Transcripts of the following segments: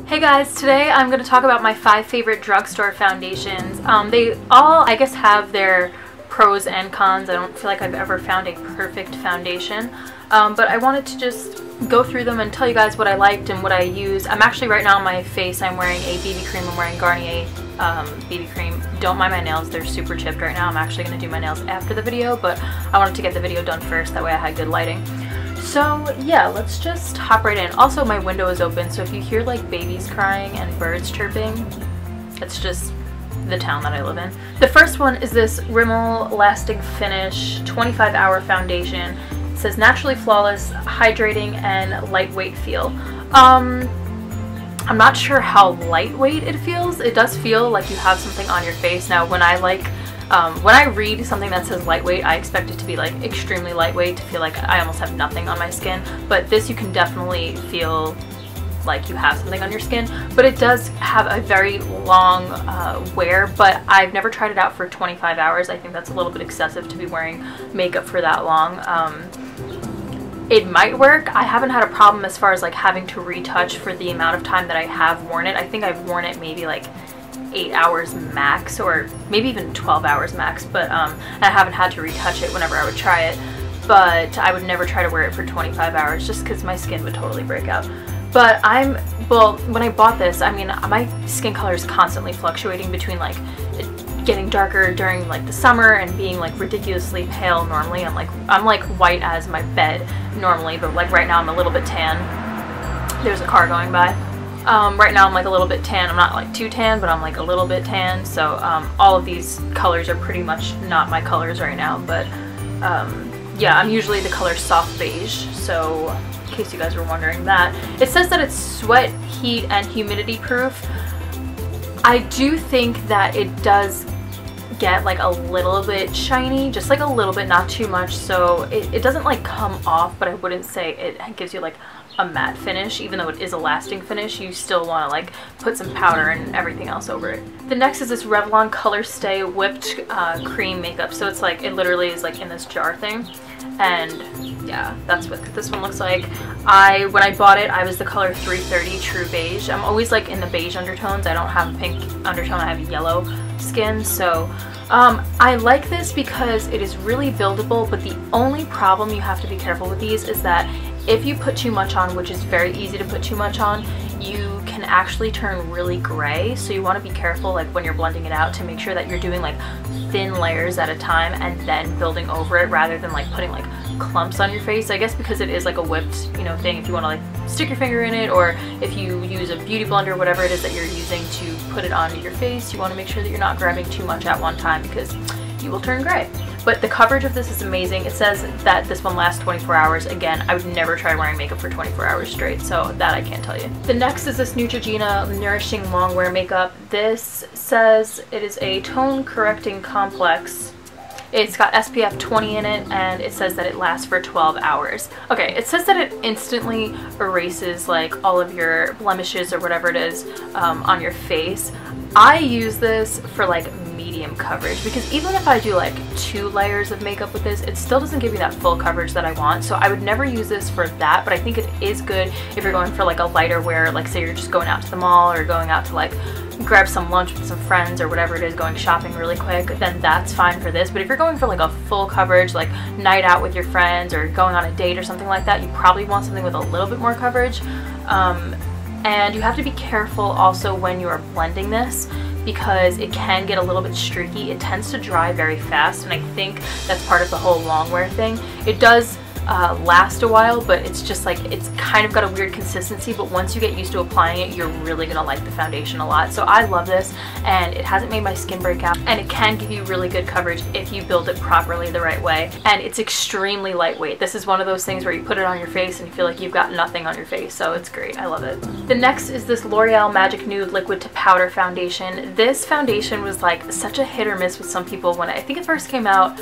Hey guys, today I'm going to talk about my 5 favorite drugstore foundations. They all, I guess, have their pros and cons. I don't feel like I've ever found a perfect foundation, but I wanted to just go through them and tell you guys what I liked and what I use. I'm actually right now on my face, I'm wearing a BB cream. I'm wearing Garnier BB cream. Don't mind my nails, they're super chipped right now. I'm actually going to do my nails after the video, but I wanted to get the video done first, that way I had good lighting. So yeah, let's just hop right in. Also, my window is open, so if you hear like babies crying and birds chirping, it's just the town that I live in. The first one is this Rimmel Lasting Finish 25-hour foundation. It says naturally flawless, hydrating, and lightweight feel. I'm not sure how lightweight it feels. It does feel like you have something on your face. Now, when I read something that says lightweight, I expect it to be like extremely lightweight, to feel like I almost have nothing on my skin, but this you can definitely feel like you have something on your skin. But it does have a very long wear, but I've never tried it out for 25 hours. I think that's a little bit excessive to be wearing makeup for that long. It might work. I haven't had a problem as far as like having to retouch for the amount of time that I have worn it. I think I've worn it maybe like 8 hours max, or maybe even 12 hours max, but I haven't had to retouch it whenever I would try it. But I would never try to wear it for 25 hours just because my skin would totally break out. But when I bought this, I mean, my skin color is constantly fluctuating between like getting darker during like the summer and being like ridiculously pale normally. I'm like white as my bed normally, but like right now I'm a little bit tan. There's a car going by. Right now I'm like a little bit tan. I'm not like too tan, but I'm like a little bit tan. So all of these colors are pretty much not my colors right now. But yeah, I'm usually the color soft beige. So in case you guys were wondering that. It says that it's sweat, heat, and humidity proof. I do think that it does get like a little bit shiny, just like a little bit, not too much. So it doesn't like come off, but I wouldn't say it gives you like a matte finish. Even though it is a lasting finish, you still want to like put some powder and everything else over it. The next is this Revlon Color Stay whipped cream makeup. So it's like, it literally is like in this jar thing, and yeah, that's what this one looks like. When I bought it, I was the color 330 True Beige. I'm always like in the beige undertones. I don't have a pink undertone, I have yellow skin. So I like this because it is really buildable, but the only problem you have to be careful with these is that if you put too much on, which is very easy to put too much on, you can actually turn really gray. So you want to be careful like when you're blending it out to make sure that you're doing like thin layers at a time and then building over it, rather than like putting like clumps on your face. I guess because it is like a whipped, you know, thing, if you want to like stick your finger in it, or if you use a beauty blender, whatever it is that you're using to put it onto your face, you want to make sure that you're not grabbing too much at one time because you will turn gray. But the coverage of this is amazing. It says that this one lasts 24 hours. Again, I would never try wearing makeup for 24 hours straight, so that I can't tell you. The next is this Neutrogena Nourishing Longwear Makeup. This says it is a tone correcting complex. It's got SPF 20 in it, and it says that it lasts for 12 hours. Okay, it says that it instantly erases like all of your blemishes or whatever it is on your face. I use this for like medium coverage, because even if I do like 2 layers of makeup with this, it still doesn't give you that full coverage that I want. So I would never use this for that, but I think it is good if you're going for like a lighter wear, like say you're just going out to the mall or going out to like grab some lunch with some friends or whatever it is, going shopping really quick, then that's fine for this. But if you're going for like a full coverage, like night out with your friends or going on a date or something like that, you probably want something with a little bit more coverage. And you have to be careful also when you are blending this, because it can get a little bit streaky. It tends to dry very fast, and I think that's part of the whole long wear thing. It does last a while, but it's just like, it's kind of got a weird consistency, but once you get used to applying it, you're really gonna like the foundation a lot. So I love this, and it hasn't made my skin break out, and it can give you really good coverage if you build it properly the right way. And it's extremely lightweight. This is one of those things where you put it on your face and you feel like you've got nothing on your face, so it's great. I love it. The next is this L'Oreal Magic Nude Liquid to Powder Foundation. This foundation was like such a hit or miss with some people when I think it first came out.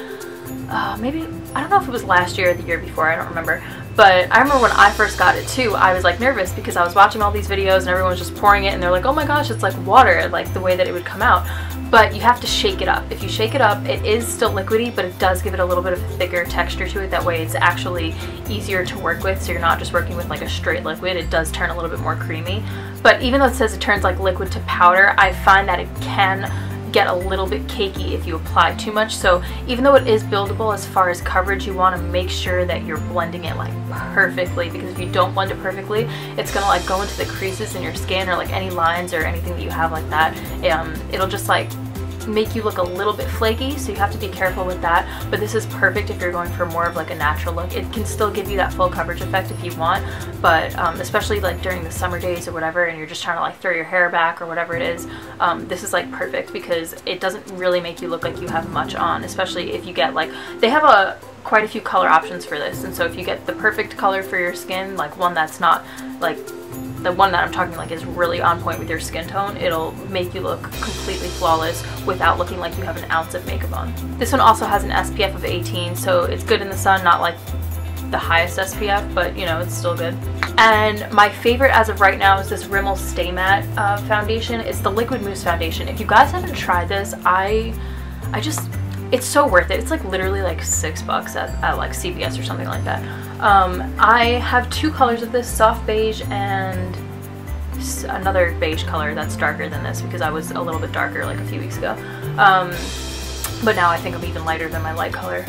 Maybe, I don't know if it was last year or the year before, I don't remember, But I remember when I first got it too, I was like nervous because I was watching all these videos and everyone was just pouring it and they're like, oh my gosh, it's like water, like the way that it would come out. But you have to shake it up. If you shake it up, it is still liquidy, but it does give it a little bit of a thicker texture to it. That way it's actually easier to work with, so you're not just working with like a straight liquid. It does turn a little bit more creamy. But even though it says it turns like liquid to powder, I find that it can get a little bit cakey if you apply too much. So even though it is buildable as far as coverage, you want to make sure that you're blending it like perfectly, because if you don't blend it perfectly, it's gonna like go into the creases in your skin or like any lines or anything that you have like that. It'll just like make you look a little bit flaky, so you have to be careful with that. But this is perfect if you're going for more of like a natural look. It can still give you that full coverage effect if you want, but especially like during the summer days or whatever, and you're just trying to like throw your hair back or whatever it is, this is like perfect because it doesn't really make you look like you have much on, especially if you get like, they have quite a few color options for this, and so if you get the perfect color for your skin, like one that's not like the one that I'm talking like is really on point with your skin tone, it'll make you look completely flawless without looking like you have an ounce of makeup on. This one also has an SPF of 18, so it's good in the sun, not like the highest SPF, but you know, it's still good. And my favorite as of right now is this Rimmel Stay Matte foundation. It's the Liquid Mousse foundation. If you guys haven't tried this, it's so worth it. It's like literally like $6 at like CVS or something like that. I have two colors of this, soft beige and another beige color that's darker than this because I was a little bit darker like a few weeks ago. But now I think I'm even lighter than my light color.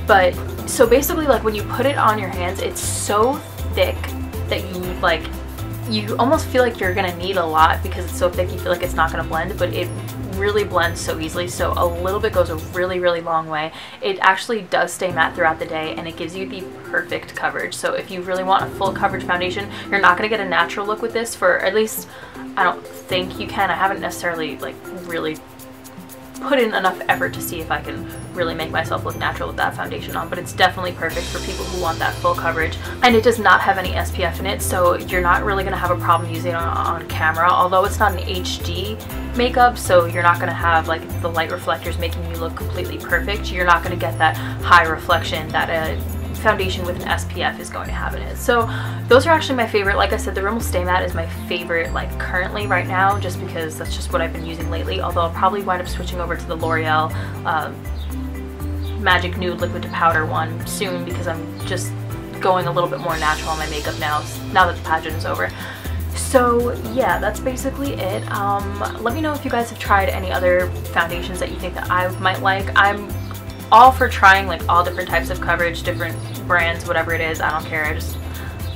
But so basically, like when you put it on your hands, it's so thick that you almost feel like you're gonna need a lot because it's so thick you feel like it's not gonna blend, but it really blends so easily, so a little bit goes a really long way. It actually does stay matte throughout the day and it gives you the perfect coverage. So if you really want a full coverage foundation, you're not going to get a natural look with this, for at least I don't think you can. I haven't necessarily like really put in enough effort to see if I can really make myself look natural with that foundation on, but it's definitely perfect for people who want that full coverage. And it does not have any SPF in it, so you're not really going to have a problem using it on camera, although it's not an HD makeup, so you're not going to have like the light reflectors making you look completely perfect. You're not going to get that high reflection that a foundation with an SPF is going to have in it. So those are actually my favorite. Like I said, the Rimmel Stay Matte is my favorite like currently right now, just because that's just what I've been using lately, although I'll probably wind up switching over to the L'Oreal Magic Nude Liquid to Powder one soon, because I'm just going a little bit more natural on my makeup now that the pageant is over. So yeah, that's basically it. Let me know if you guys have tried any other foundations that you think that I might like. I'm all for trying like all different types of coverage, different brands, whatever it is. I don't care.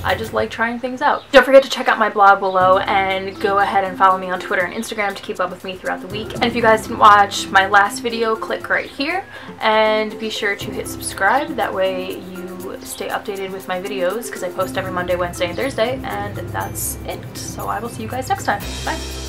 I just like trying things out. Don't forget to check out my blog below and go ahead and follow me on Twitter and Instagram to keep up with me throughout the week. And if you guys didn't watch my last video, click right here and be sure to hit subscribe. That way you stay updated with my videos, because I post every Monday, Wednesday, and Thursday, and that's it. So I will see you guys next time. Bye.